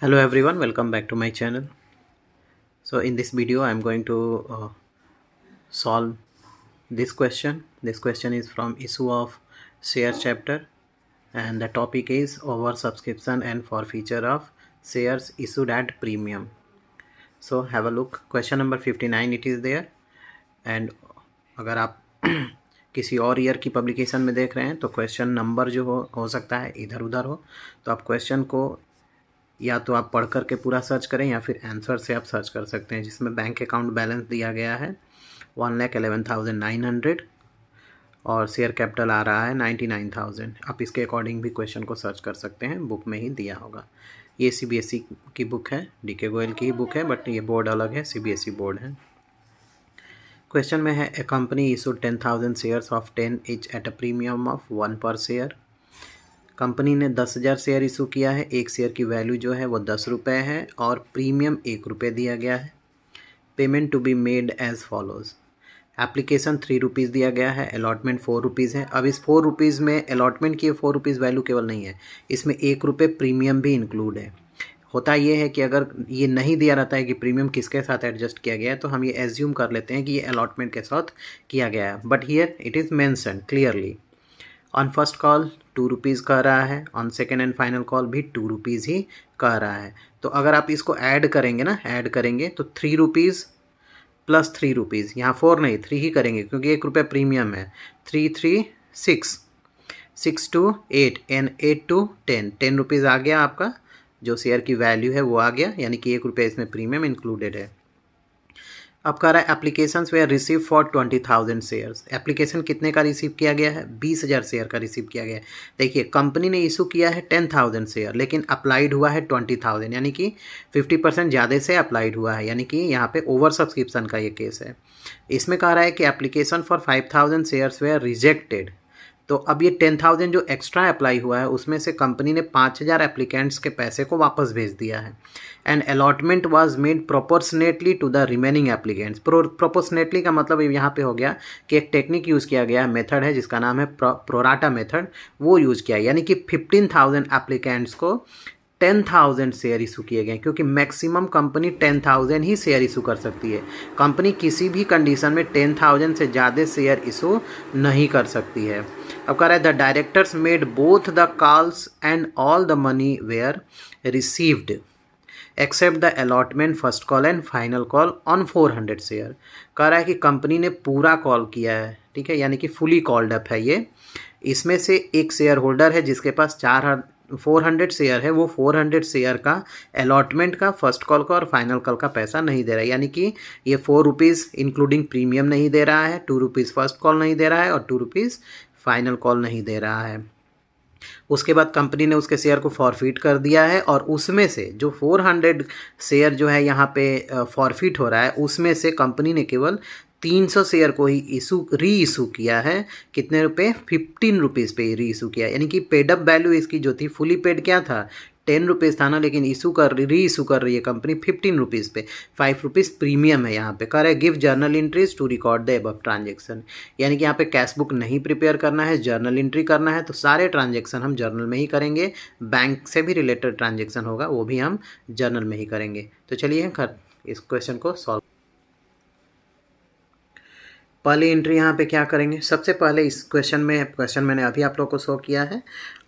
Hello everyone, welcome back to my channel. So in this video I am going to solve this question. This question is from issue of share chapter and the topic is oversubscription and forfeiture of shares issued at premium. So have a look, question number 59 it is there. And अगर आप किसी और year की publication में देख रहे हैं तो क्वेश्चन नंबर जो हो सकता है इधर उधर हो, तो आप क्वेश्चन को या तो आप पढ़ करके पूरा सर्च करें या फिर आंसर से आप सर्च कर सकते हैं, जिसमें बैंक अकाउंट बैलेंस दिया गया है 1,11,900 और शेयर कैपिटल आ रहा है 99,000। आप इसके अकॉर्डिंग भी क्वेश्चन को सर्च कर सकते हैं, बुक में ही दिया होगा। ये CBSE की बुक है, DK गोयल की ही बुक है, बट ये बोर्ड अलग है, CBSE बोर्ड है। क्वेश्चन में है, a company issued 10,000 shares of 10 each at a premium of 1 पर शेयर। कंपनी ने 10,000 शेयर इशू किया है, एक शेयर की वैल्यू जो है वो 10 रुपये है और प्रीमियम 1 रुपये दिया गया है। Payment to be made as follows. Application 3 rupees दिया गया है, अलॉटमेंट 4 रुपीज़ है। अब इस 4 रुपीज़ में अलॉटमेंट की 4 रुपीज़ वैल्यू केवल नहीं है, इसमें 1 रुपये प्रीमियम भी इंक्लूड है। होता ये है कि अगर ये नहीं दिया रहता है कि प्रीमियम किसके साथ एडजस्ट किया गया है, तो हम ये एज्यूम कर लेते हैं कि ये अलॉटमेंट के साथ किया गया है, but here it is mention clearly. On first call 2 rupees कह रहा है, on second and final call भी 2 रुपीज़ ही कह रहा है। तो अगर आप इसको ऐड करेंगे ना, ऐड करेंगे तो 3 रुपीज़ प्लस 3 रुपीज़, यहाँ 4 नहीं 3 ही करेंगे क्योंकि 1 रुपया प्रीमियम है। 3 3 6, 6 2 8 एंड 8 2 10, 10 रुपीज़ आ गया आपका, जो शेयर की वैल्यू है वो आ गया, यानी कि 1 रुपया इसमें प्रीमियम इंक्लूडेड है। अब कह रहा है applications way receive for 20,000 shares. Application कितने का रिसीव किया गया है? 20,000 शेयर का रिसीव किया गया है। देखिए कंपनी ने इशू किया है 10,000 शेयर, लेकिन अप्लाइड हुआ है 20,000, यानी कि 50% ज़्यादा से अप्लाइड हुआ है, यानी कि यहाँ पे ओवर सब्सक्रिप्शन का ये केस है। इसमें कह रहा है कि application for 5,000 shares way rejected. तो अब ये 10,000 जो एक्स्ट्रा अप्लाई हुआ है उसमें से कंपनी ने 5,000 एप्लीकेंट्स के पैसे को वापस भेज दिया है। And allotment was made proportionately to the remaining applicants. Proportionately का मतलब यहाँ पे हो गया कि एक टेक्निक यूज़ किया गया, मेथड है जिसका नाम है प्रोराटा मेथड, वो यूज़ किया, यानी कि 15,000 एप्लीकेंट्स को 10,000 शेयर इशू किए गए, क्योंकि मैक्सिमम कंपनी 10,000 ही शेयर इशू कर सकती है। कंपनी किसी भी कंडीशन में 10,000 से ज़्यादा शेयर इशू नहीं कर सकती है। अब कह रहा है the directors made both the calls and all the money were received except the allotment first call and final call on 400 share. कह रहा है कि कंपनी ने पूरा कॉल किया है, ठीक है, यानी कि फुली कॉल्ड अप है ये। इसमें से एक शेयर होल्डर है जिसके पास 400 शेयर है, वो 400 शेयर का अलॉटमेंट का, फर्स्ट कॉल का और फाइनल कॉल का पैसा नहीं दे रहा है, यानी कि ये 4 रुपीज़ इंक्लूडिंग प्रीमियम नहीं दे रहा है, 2 रुपीज़ फर्स्ट कॉल नहीं दे रहा है और 2 रुपीज़ फाइनल कॉल नहीं दे रहा है। उसके बाद कंपनी ने उसके शेयर को फॉरफिट कर दिया है और उसमें से जो 400 शेयर जो है यहाँ पे फॉरफिट हो रहा है, उसमें से कंपनी ने केवल 300 शेयर को ही री इशू किया है। कितने रुपए? 15 रुपीज़ पे री इशू किया, यानी कि पेडअप वैल्यू इसकी जो थी, फुली पेड क्या था, 10 रुपीज़ था ना, लेकिन री इशू कर रही है कंपनी 15 रुपीज़ पे, 5 रुपीज़ प्रीमियम है। यहाँ पे कह रहा है give journal entries to record the above transaction, यानी कि यहाँ पे कैश बुक नहीं प्रिपेयर करना है, जर्नल एंट्री करना है। तो सारे ट्रांजेक्शन हम जर्नल में ही करेंगे, बैंक से भी रिलेटेड ट्रांजेक्शन होगा वो भी हम जर्नल में ही करेंगे। तो चलिए इस क्वेश्चन को सॉल्व। पहली एंट्री यहाँ पे क्या करेंगे, सबसे पहले इस क्वेश्चन मैंने अभी आप लोग को शो किया है,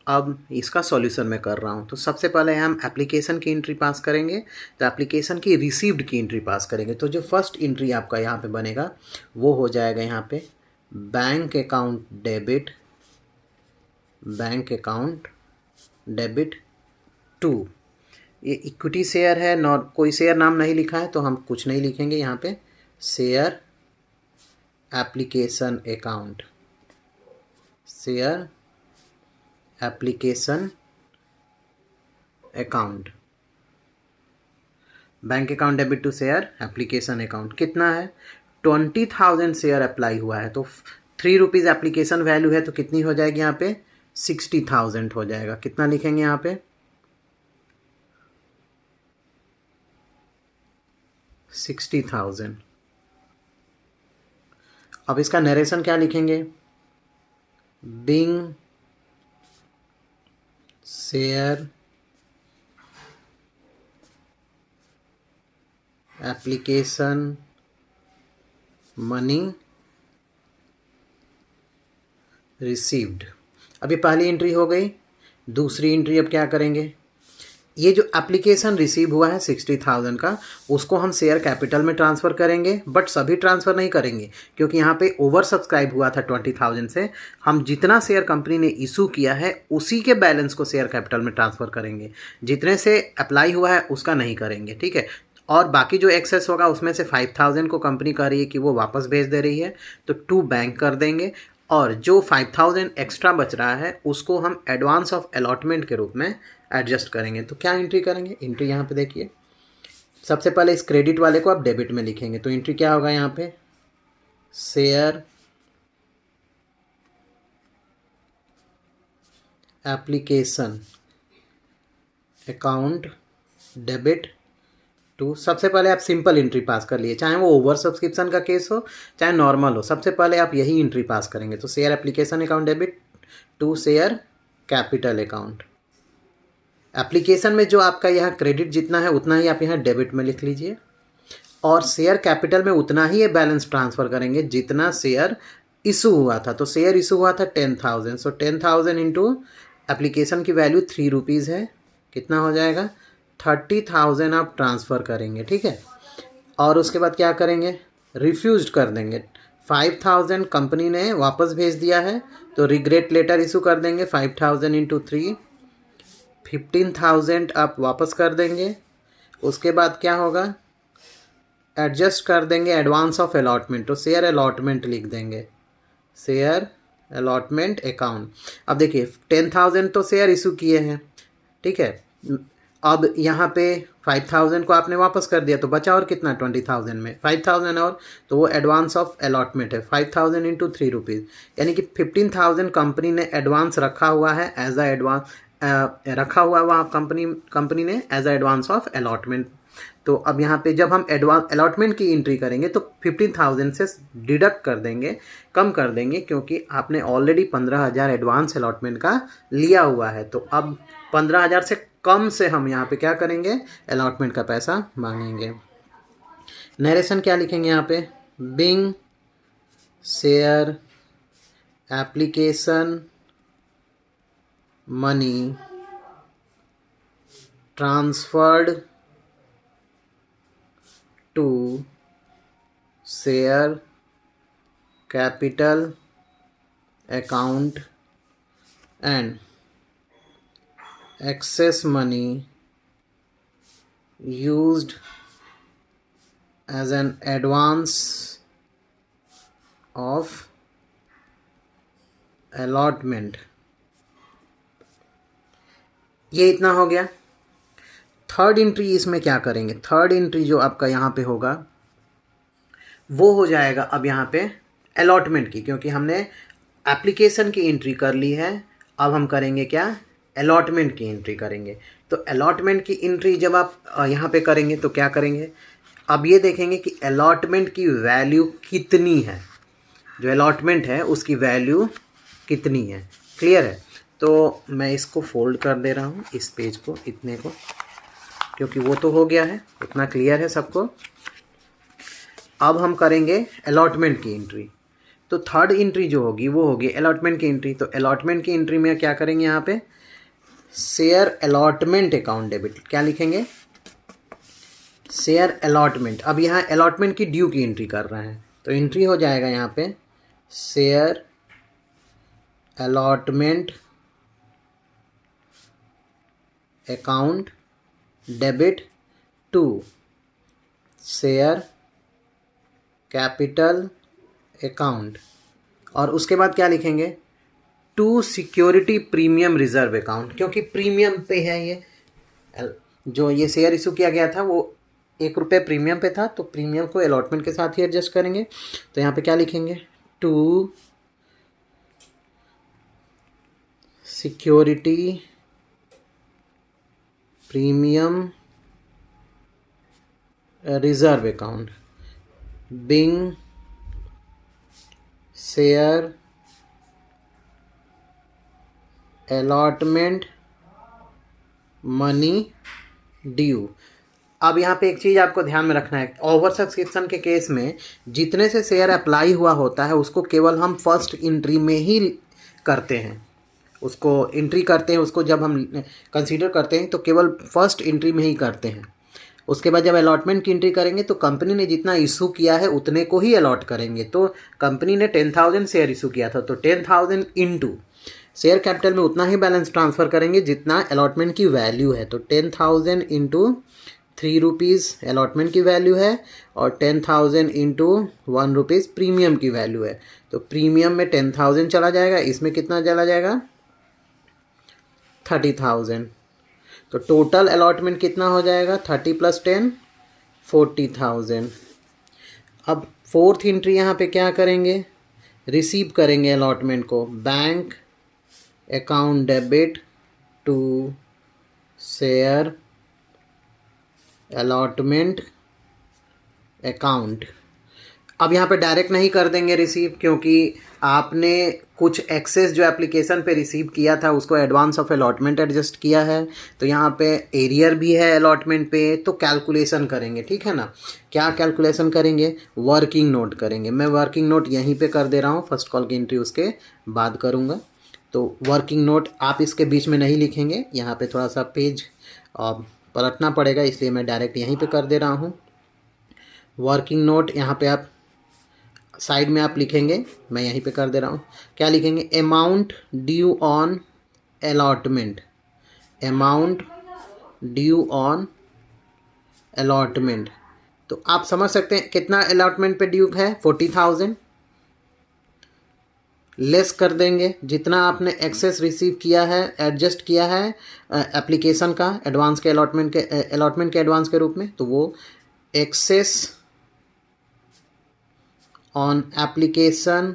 अब इसका सॉल्यूशन मैं कर रहा हूँ। तो सबसे पहले हम एप्लीकेशन की एंट्री पास करेंगे, तो एप्लीकेशन की रिसीव्ड की एंट्री पास करेंगे। तो जो फर्स्ट एंट्री आपका यहाँ पे बनेगा वो हो जाएगा यहाँ पे बैंक अकाउंट डेबिट टू, ये इक्विटी शेयर है, कोई शेयर नाम नहीं लिखा है तो हम कुछ नहीं लिखेंगे यहाँ पे, share application account, share application account, bank account debit to share application account. कितना है? 20,000 शेयर अप्लाई हुआ है, तो 3 रुपीज़ एप्लीकेशन वैल्यू है, तो कितनी हो जाएगी यहाँ पे? 60,000 हो जाएगा। कितना लिखेंगे यहाँ पे? 60,000। अब इसका नरेशन क्या लिखेंगे? Being share application money received. अभी पहली एंट्री हो गई। दूसरी एंट्री अब क्या करेंगे, ये जो एप्लीकेशन रिसीव हुआ है 60,000 का, उसको हम शेयर कैपिटल में ट्रांसफ़र करेंगे, बट सभी ट्रांसफ़र नहीं करेंगे क्योंकि यहाँ पे ओवर सब्सक्राइब हुआ था 20,000 से। हम जितना शेयर कंपनी ने इशू किया है उसी के बैलेंस को शेयर कैपिटल में ट्रांसफ़र करेंगे, जितने से अप्लाई हुआ है उसका नहीं करेंगे, ठीक है। और बाकी जो एक्सेस होगा उसमें से 5,000 को कंपनी कह रही है कि वो वापस भेज दे रही है, तो टू बैंक कर देंगे। और जो 5,000 एक्स्ट्रा बच रहा है उसको हम एडवांस ऑफ अलॉटमेंट के रूप में एडजस्ट करेंगे। तो क्या एंट्री करेंगे, एंट्री यहाँ पे देखिए, सबसे पहले इस क्रेडिट वाले को आप डेबिट में लिखेंगे। तो एंट्री क्या होगा यहाँ पे, share application account debit to, सबसे पहले आप सिंपल एंट्री पास कर लिए, चाहे वो ओवर सब्सक्रिप्शन का केस हो चाहे नॉर्मल हो, सबसे पहले आप यही एंट्री पास करेंगे। तो share application account debit to share capital account. Application में जो आपका यहाँ क्रेडिट जितना है उतना ही आप यहाँ डेबिट में लिख लीजिए, और शेयर कैपिटल में उतना ही ये बैलेंस ट्रांसफ़र करेंगे जितना शेयर इशू हुआ था। तो शेयर इशू हुआ था 10,000, सो 10,000 इंटू एप्लीकेशन की वैल्यू 3 रुपीज़ है, कितना हो जाएगा 30,000 आप ट्रांसफ़र करेंगे, ठीक है। और उसके बाद क्या करेंगे, रिफ्यूज कर देंगे। 5,000 कंपनी ने वापस भेज दिया है तो रिग्रेट लेटर इशू कर देंगे, 5,000 इंटू 3, 15,000 आप वापस कर देंगे। उसके बाद क्या होगा, एडजस्ट कर देंगे एडवांस ऑफ अलॉटमेंट, तो शेयर अलॉटमेंट लिख देंगे, शेयर अलॉटमेंट अकाउंट। अब देखिए 10,000 तो शेयर इशू किए हैं, ठीक है। अब यहाँ पे 5,000 को आपने वापस कर दिया तो बचा और कितना 20,000 में 5,000 और, तो वो एडवांस ऑफ अलॉटमेंट है 5,000 इंटू 3 रुपीज़, यानी कि 15,000 कंपनी ने एडवांस रखा हुआ है एज अ एडवांस, रखा हुआ वहाँ कंपनी ने as a advance of allotment. तो अब यहाँ पे जब हम एडवांस अलॉटमेंट की एंट्री करेंगे तो 15,000 से डिडक्ट कर देंगे, कम कर देंगे, क्योंकि आपने ऑलरेडी 15,000 एडवांस अलॉटमेंट का लिया हुआ है। तो अब 15,000 से कम से हम यहाँ पे क्या करेंगे, अलॉटमेंट का पैसा मांगेंगे। नरेशन क्या लिखेंगे यहाँ पे, being share application money transferred to share capital account and excess money used as an advance of allotment। ये इतना हो गया। थर्ड एंट्री इसमें क्या करेंगे, थर्ड एंट्री जो आपका यहाँ पे होगा वो हो जाएगा अब यहाँ पे अलॉटमेंट की, क्योंकि हमने एप्लीकेशन की एंट्री कर ली है, अब हम करेंगे क्या, अलॉटमेंट की एंट्री करेंगे। तो अलॉटमेंट की एंट्री जब आप यहाँ पे करेंगे तो क्या करेंगे, अब ये देखेंगे कि अलॉटमेंट की वैल्यू कितनी है, जो अलॉटमेंट है उसकी वैल्यू कितनी है, क्लियर है। तो मैं इसको फोल्ड कर दे रहा हूँ इस पेज को, इतने को, क्योंकि वो तो हो गया है, उतना क्लियर है सबको। अब हम करेंगे अलॉटमेंट की एंट्री। तो थर्ड एंट्री जो होगी वो होगी अलॉटमेंट की एंट्री। तो अलॉटमेंट की एंट्री में क्या करेंगे, यहाँ पे शेयर अलॉटमेंट अकाउंट डेबिट, क्या लिखेंगे, शेयर अलॉटमेंट। अब यहाँ अलॉटमेंट की ड्यू की एंट्री कर रहे हैं, तो एंट्री हो जाएगा यहाँ पे share allotment account debit to share capital account, और उसके बाद क्या लिखेंगे, to security premium reserve account, क्योंकि प्रीमियम पे है ये, जो ये शेयर इशू किया गया था वो 1 रुपये प्रीमियम पे था, तो प्रीमियम को अलॉटमेंट के साथ ही एडजस्ट करेंगे। तो यहाँ पे क्या लिखेंगे, to security premium reserve account being share allotment money due. अब यहाँ पे एक चीज़ आपको ध्यान में रखना है, ओवर सब्सक्रिप्शन के केस में जितने से शेयर अप्लाई हुआ होता है उसको केवल हम फर्स्ट एंट्री में ही करते हैं, उसको एंट्री करते हैं, उसको जब हम कंसीडर करते हैं तो केवल फर्स्ट एंट्री में ही करते हैं। उसके बाद जब अलॉटमेंट की एंट्री करेंगे तो कंपनी ने जितना इशू किया है उतने को ही अलॉट करेंगे। तो कंपनी ने 10,000 शेयर इशू किया था, तो 10,000 इंटू शेयर कैपिटल में उतना ही बैलेंस ट्रांसफ़र करेंगे जितना अलॉटमेंट की वैल्यू है। तो 10,000 इंटू 3 रुपीज़ अलॉटमेंट की वैल्यू है और 10,000 इंटू 1 रुपीज़ प्रीमियम की वैल्यू है। तो प्रीमियम में 10,000 चला जाएगा, इसमें कितना चला जाएगा 30,000। तो टोटल अलॉटमेंट कितना हो जाएगा 30 + 10 40,000। अब फोर्थ एंट्री यहाँ पे क्या करेंगे, रिसीव करेंगे अलॉटमेंट को, bank account debit to share allotment account. अब यहाँ पे डायरेक्ट नहीं कर देंगे रिसीव, क्योंकि आपने कुछ एक्सेस जो एप्लीकेशन पे रिसीव किया था उसको एडवांस ऑफ अलॉटमेंट एडजस्ट किया है। तो यहाँ पे एरियर भी है अलॉटमेंट पे, तो कैलकुलेशन करेंगे, ठीक है ना। क्या कैलकुलेशन करेंगे, वर्किंग नोट करेंगे। मैं वर्किंग नोट यहीं पे कर दे रहा हूँ, फर्स्ट कॉल की एंट्री उसके बाद करूँगा। तो वर्किंग नोट आप इसके बीच में नहीं लिखेंगे, यहाँ पे थोड़ा सा पेज पलटना पड़ेगा, इसलिए मैं डायरेक्ट यहीं पे कर दे रहा हूँ। वर्किंग नोट यहाँ पे आप साइड में आप लिखेंगे, मैं यहीं पे कर दे रहा हूँ। क्या लिखेंगे, amount due on allotment, amount due on allotment. तो आप समझ सकते हैं कितना अलॉटमेंट पे ड्यू है 40,000। लेस कर देंगे जितना आपने एक्सेस रिसीव किया है, एडजस्ट किया है एप्लीकेशन का एडवांस के अलॉटमेंट के एडवांस के रूप में, तो वो access on application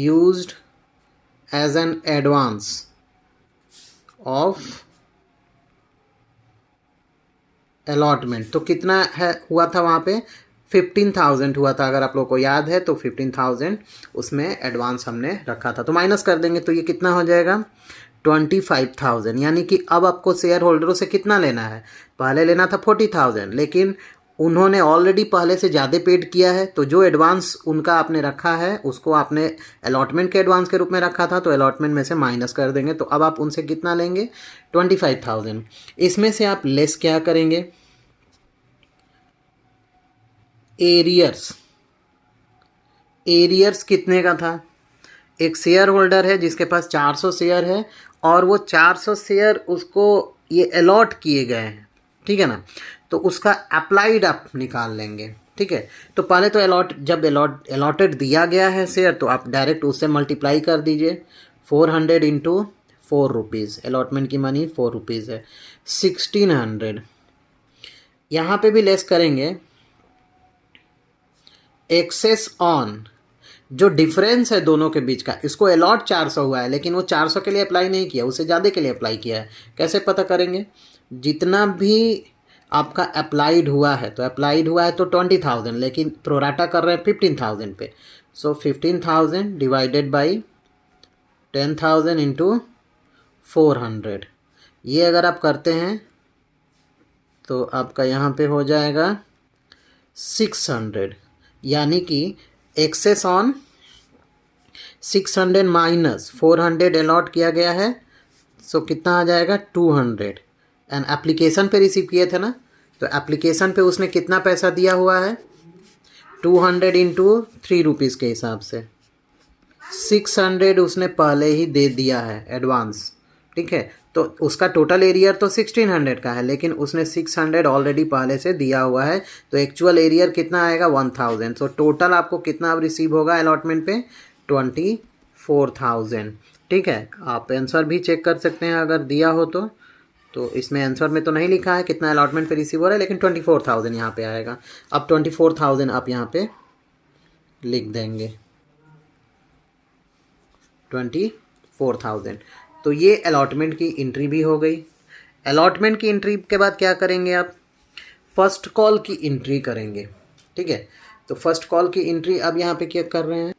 used as an advance of allotment। तो कितना है हुआ था वहाँ पे 15,000 हुआ था, अगर आप लोग को याद है तो 15,000 उसमें एडवांस हमने रखा था। तो माइनस कर देंगे तो ये कितना हो जाएगा 25,000। यानी कि अब आपको शेयर होल्डरों से कितना लेना है, पहले लेना था 40,000, लेकिन उन्होंने ऑलरेडी पहले से ज़्यादा पेड किया है, तो जो एडवांस उनका आपने रखा है उसको आपने अलॉटमेंट के एडवांस के रूप में रखा था, तो अलॉटमेंट में से माइनस कर देंगे। तो अब आप उनसे कितना लेंगे 25,000। इसमें से आप लेस क्या करेंगे, एरियर्स। एरियर्स कितने का था, एक शेयर होल्डर है जिसके पास 400 शेयर है और वो 400 शेयर उसको ये अलॉट किए गए हैं, ठीक है ना। तो उसका अप्लाइड आप निकाल लेंगे, ठीक है। तो पहले तो जब अलॉटेड दिया गया है शेयर तो आप डायरेक्ट उससे मल्टीप्लाई कर दीजिए, 400 इंटू 4 रुपीज़, अलॉटमेंट की मनी 4 रुपीज़ है, 1600। यहाँ पे भी लेस करेंगे, एक्सेस ऑन जो डिफरेंस है दोनों के बीच का, इसको अलॉट 400 हुआ है लेकिन वो 400 के लिए अप्लाई नहीं किया, उससे ज़्यादा के लिए अप्लाई किया है। कैसे पता करेंगे, जितना भी आपका अप्लाइड हुआ है, तो अप्लाइड हुआ है तो 20,000, लेकिन प्रोराटा कर रहे हैं 15,000 पे। सो 15,000 डिवाइडेड बाई 10,000 इंटू 400। ये अगर आप करते हैं तो आपका यहाँ पे हो जाएगा 600। यानी कि एक्सेस ऑन 600 माइनस 400 अलॉट किया गया है, सो कितना आ जाएगा 200। एंड एप्लीकेशन पे रिसीव किए थे ना, तो एप्लीकेशन पे उसने कितना पैसा दिया हुआ है 200 इंटू 3 रुपीज़ के हिसाब से 600 उसने पहले ही दे दिया है एडवांस, ठीक है। तो उसका टोटल एरियर तो 1600 का है, लेकिन उसने 600 ऑलरेडी पहले से दिया हुआ है, तो एक्चुअल एरियर कितना आएगा 1000। सो टोटल आपको कितना अब रिसीव होगा अलॉटमेंट पे 24,000, ठीक है। आप आंसर भी चेक कर सकते हैं अगर दिया हो तो इसमें आंसर में तो नहीं लिखा है कितना अलॉटमेंट पे रिसीव हो रहा है, लेकिन 24,000 यहाँ पे आएगा। अब 24,000 आप यहाँ पे लिख देंगे, 24,000। तो ये अलॉटमेंट की एंट्री भी हो गई। अलॉटमेंट की एंट्री के बाद क्या करेंगे आप, फर्स्ट कॉल की एंट्री करेंगे, ठीक है। तो फर्स्ट कॉल की एंट्री अब यहाँ पे क्या कर रहे हैं,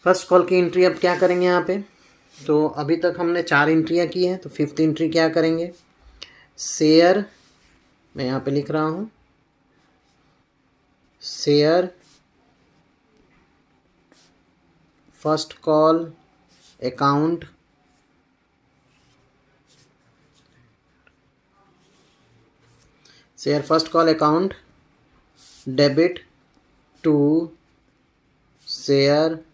फर्स्ट कॉल की एंट्री अब क्या करेंगे यहाँ पे, तो अभी तक हमने 4 एंट्रियाँ की हैं, तो 5th एंट्री क्या करेंगे? शेयर, मैं यहाँ पे लिख रहा हूँ, share first call account share first call account debit to share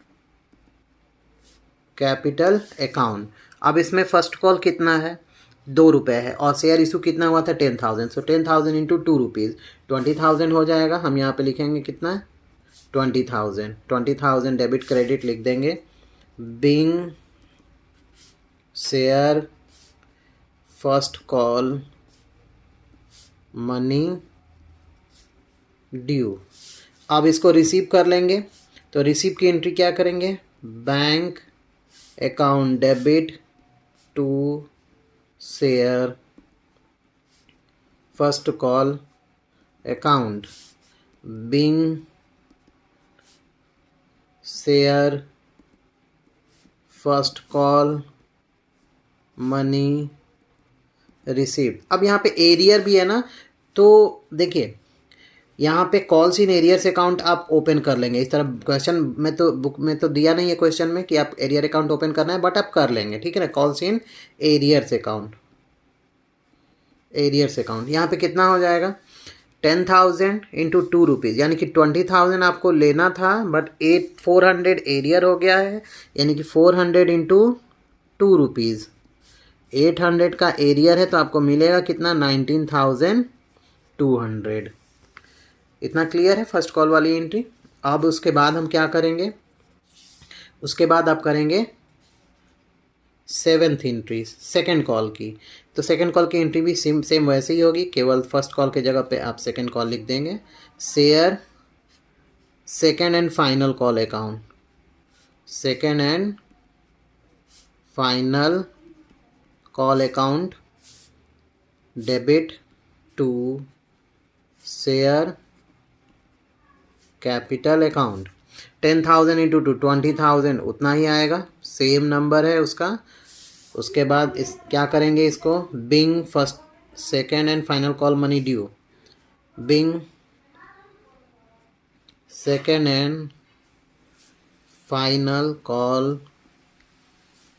capital account. अब इसमें फर्स्ट कॉल कितना है? 2 रुपये है, और शेयर इशू कितना हुआ था? 10,000। सो 10,000 इंटू 2 रुपीज़ 20,000 हो जाएगा। हम यहाँ पे लिखेंगे कितना? 20,000। 20,000 डेबिट क्रेडिट लिख देंगे। Being share first call money due. अब इसको रिसीव कर लेंगे, तो रिसीव की एंट्री क्या करेंगे? Bank account debit to share first call account being share first call money receive. अब यहाँ पे एरियर भी है ना, तो देखिए यहाँ पे कॉल्स इन एरियर्स अकाउंट आप ओपन कर लेंगे। इस तरह क्वेश्चन में तो बुक में तो दिया नहीं है क्वेश्चन में कि आप एरियर अकाउंट ओपन करना है, बट आप कर लेंगे, ठीक है ना। Calls in arrears account, arrears account यहाँ पे कितना हो जाएगा? 10,000 इंटू 2 रुपीज़, यानी कि 20,000 आपको लेना था, बट 400 एरियर हो गया है, यानी कि 400 इंटू 2 रुपीज़ 800 का एरियर है, तो आपको मिलेगा कितना? 19,200। इतना क्लियर है फर्स्ट कॉल वाली एंट्री। अब उसके बाद हम क्या करेंगे? उसके बाद आप करेंगे 7th एंट्री सेकंड कॉल की। तो सेकंड कॉल की एंट्री भी सेम वैसे ही होगी, केवल फर्स्ट कॉल के जगह पे आप सेकंड कॉल लिख देंगे। Share second and final call account, second and final call account debit to share capital account. 10,000 into 20,000 उतना ही आएगा, सेम नंबर है उसका। उसके बाद इस क्या करेंगे? इसको being first second and final call money due, being second and final call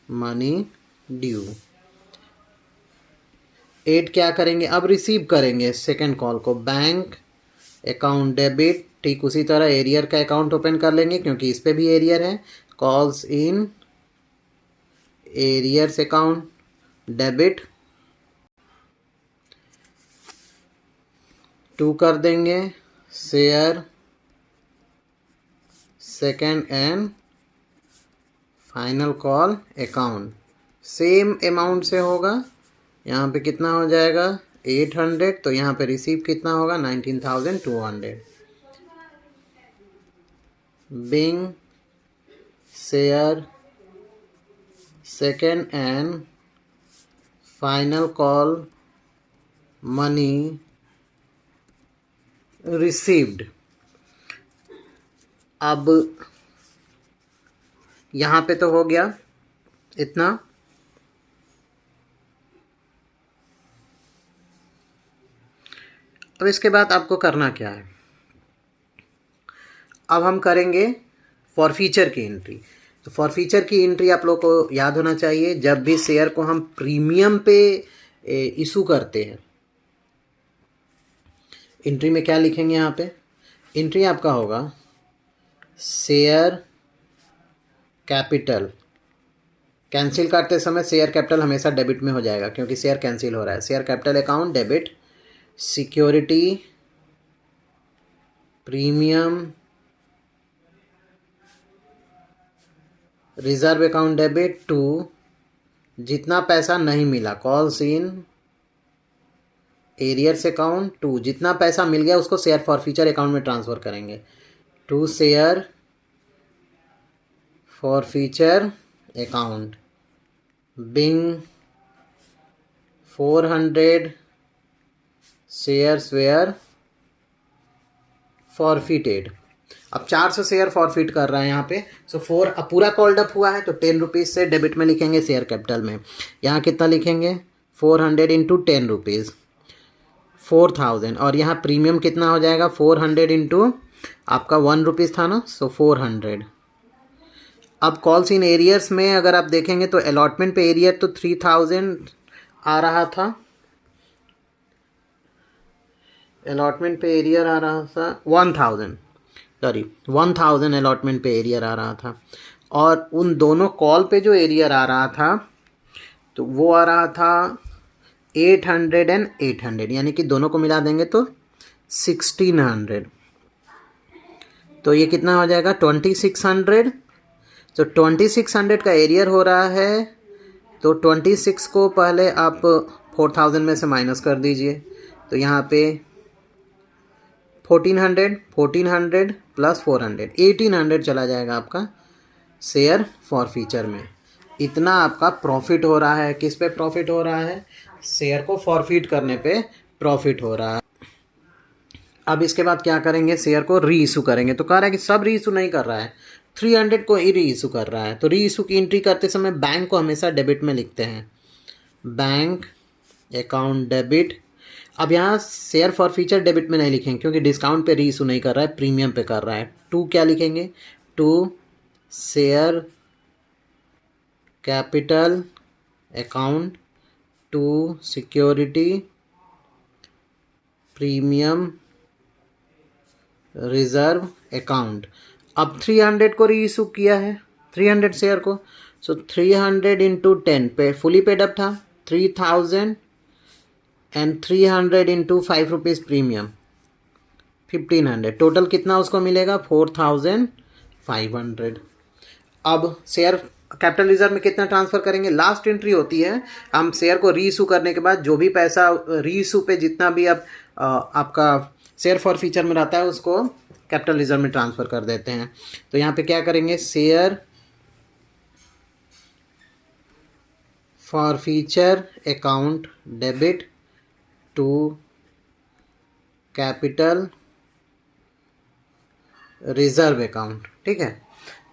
money due. 8 क्या करेंगे? अब रिसीव करेंगे सेकेंड कॉल को, बैंक अकाउंट डेबिट, ठीक उसी तरह एरियर का अकाउंट ओपन कर लेंगे क्योंकि इस पे भी एरियर है। Calls in arrears account debit 2 कर देंगे share second and final call account. Same amount से होगा, यहाँ पे कितना हो जाएगा? 800, तो यहाँ पे रिसीव कितना होगा? 19,200। Being share second and final call money received. अब यहाँ पे तो हो गया इतना। अब इसके बाद आपको करना क्या है? अब हम करेंगे फॉरफीचर की एंट्री। तो फॉरफीचर की एंट्री आप लोग को याद होना चाहिए, जब भी शेयर को हम प्रीमियम पे इशू करते हैं, एंट्री में क्या लिखेंगे? यहाँ पे एंट्री आपका होगा शेयर कैपिटल। कैंसिल करते समय शेयर कैपिटल हमेशा डेबिट में हो जाएगा क्योंकि शेयर कैंसिल हो रहा है। Share capital account debit security premium reserve account debit to जितना पैसा नहीं मिला, calls in arrears account to जितना पैसा मिल गया उसको शेयर फॉरफीचर अकाउंट में ट्रांसफ़र करेंगे, to share forfeiture account being 400 shares were forfeited. अब 400 शेयर फॉरफिट कर रहा है यहाँ पे। सो 4 अब पूरा कॉल्ड अप हुआ है तो 10 रुपीज़ से डेबिट में लिखेंगे शेयर कैपिटल में। यहाँ कितना लिखेंगे 400 इंटू 10 रुपीज़ 4000 और यहाँ प्रीमियम कितना हो जाएगा 400 इंटू आपका 1 रुपीज़ था ना, सो 400। अब कॉल्स इन एरियर्स में अगर आप देखेंगे तो अलॉटमेंट पे एरियर तो 3000 आ रहा था, अलॉटमेंट पे एरियर आ रहा था 1000 अलॉटमेंट पे एरियर आ रहा था। और उन दोनों कॉल पे जो एरियर आ रहा था तो वो आ रहा था 800 एंड 800, यानी कि दोनों को मिला देंगे तो 1600। तो ये कितना हो जाएगा 2600। तो 2600 का एरियर हो रहा है तो 26 को पहले आप 4000 में से माइनस कर दीजिए तो यहाँ पे 1400 प्लस 400 1800 चला जाएगा आपका शेयर फॉरफीचर में। इतना आपका प्रॉफिट हो रहा है। किस पे प्रॉफिट हो रहा है? शेयर को फॉरफिट करने पे प्रॉफिट हो रहा है। अब इसके बाद क्या करेंगे, शेयर को री इशू करेंगे। तो कह रहा है कि सब री इशू नहीं कर रहा है, 300 को ही री इशू कर रहा है। तो री इशू की एंट्री करते समय बैंक को हमेशा डेबिट में लिखते हैं, बैंक अकाउंट डेबिट। अब यहाँ शेयर फॉरफीचर डेबिट में नहीं लिखेंगे क्योंकि डिस्काउंट पे री इशू नहीं कर रहा है, प्रीमियम पे कर रहा है। टू क्या लिखेंगे, to share capital account to security premium reserve account. अब 300 को री इशू किया है, 300 शेयर को, सो 300 इंटू 10 पे फुली पेड अप था 3000 and 300 into 5 rupees premium 1500। Total कितना उसको मिलेगा 4500। अब शेयर कैपिटल रिजर्व में कितना ट्रांसफ़र करेंगे, लास्ट एंट्री होती है। हम शेयर को री इशू करने के बाद जो भी पैसा री इशू पे जितना भी अब आपका शेयर फॉरफीचर में रहता है उसको कैपिटल रिजर्व में ट्रांसफ़र कर देते हैं। तो यहाँ पे क्या करेंगे, share forfeiture account debit to capital reserve account. ठीक है,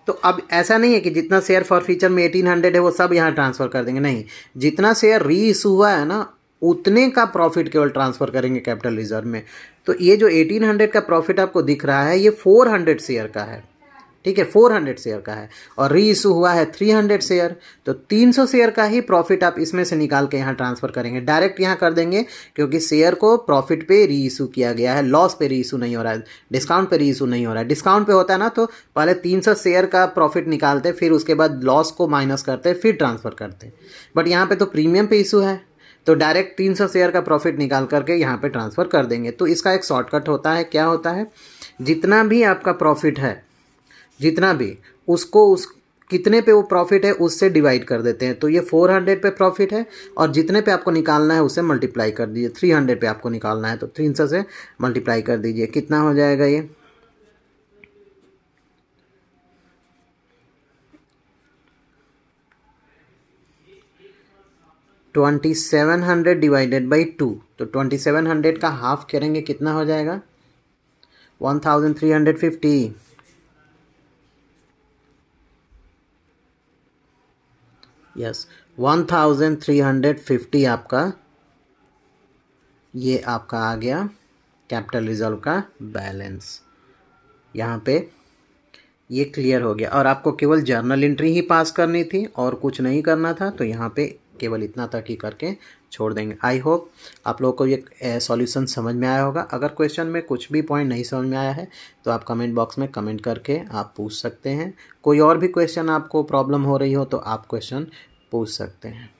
तो अब ऐसा नहीं है कि जितना शेयर फॉरफीचर में 1800 है वो सब यहाँ ट्रांसफ़र कर देंगे, नहीं, जितना शेयर री इशू हुआ है ना उतने का प्रॉफिट केवल ट्रांसफ़र करेंगे कैपिटल रिजर्व में। तो ये जो 1800 का प्रॉफिट आपको दिख रहा है ये 400 शेयर का है। ठीक है, 400 शेयर का है और री इशू हुआ है 300 शेयर, तो 300 शेयर का ही प्रॉफिट आप इसमें से निकाल के यहाँ ट्रांसफ़र करेंगे, डायरेक्ट यहाँ कर देंगे क्योंकि शेयर को प्रॉफिट पे री इशू किया गया है, लॉस पे री इशू नहीं हो रहा है, डिस्काउंट पे री इशू नहीं हो रहा है। डिस्काउंट पे होता है ना तो पहले 300 शेयर का प्रॉफिट निकालते, फिर उसके बाद लॉस को माइनस करते, फिर ट्रांसफ़र करते। बट यहाँ पर तो प्रीमियम पे इशू है तो डायरेक्ट 300 शेयर का प्रॉफिट निकाल करके यहाँ पे ट्रांसफ़र कर देंगे। तो इसका एक शॉर्टकट होता है, क्या होता है, जितना भी आपका प्रॉफिट है, जितना भी उसको उस कितने पे वो प्रॉफिट है उससे डिवाइड कर देते हैं। तो ये 400 पे प्रॉफिट है और जितने पे आपको निकालना है उससे मल्टीप्लाई कर दीजिए। 300 पे आपको निकालना है तो 300 से मल्टीप्लाई कर दीजिए, कितना हो जाएगा ये 2700 डिवाइडेड बाई 2। तो 2700 का हाफ करेंगे कितना हो जाएगा 1350। यस 1350 आपका ये आपका आ गया कैपिटल रिजर्व का बैलेंस। यहाँ पे ये क्लियर हो गया और आपको केवल जर्नल एंट्री ही पास करनी थी और कुछ नहीं करना था। तो यहाँ पे केवल इतना तक ही करके छोड़ देंगे। आई होप आप लोगों को ये सॉल्यूशन समझ में आया होगा। अगर क्वेश्चन में कुछ भी पॉइंट नहीं समझ में आया है तो आप कमेंट बॉक्स में कमेंट करके आप पूछ सकते हैं। कोई और भी क्वेश्चन आपको प्रॉब्लम हो रही हो तो आप क्वेश्चन पूछ सकते हैं।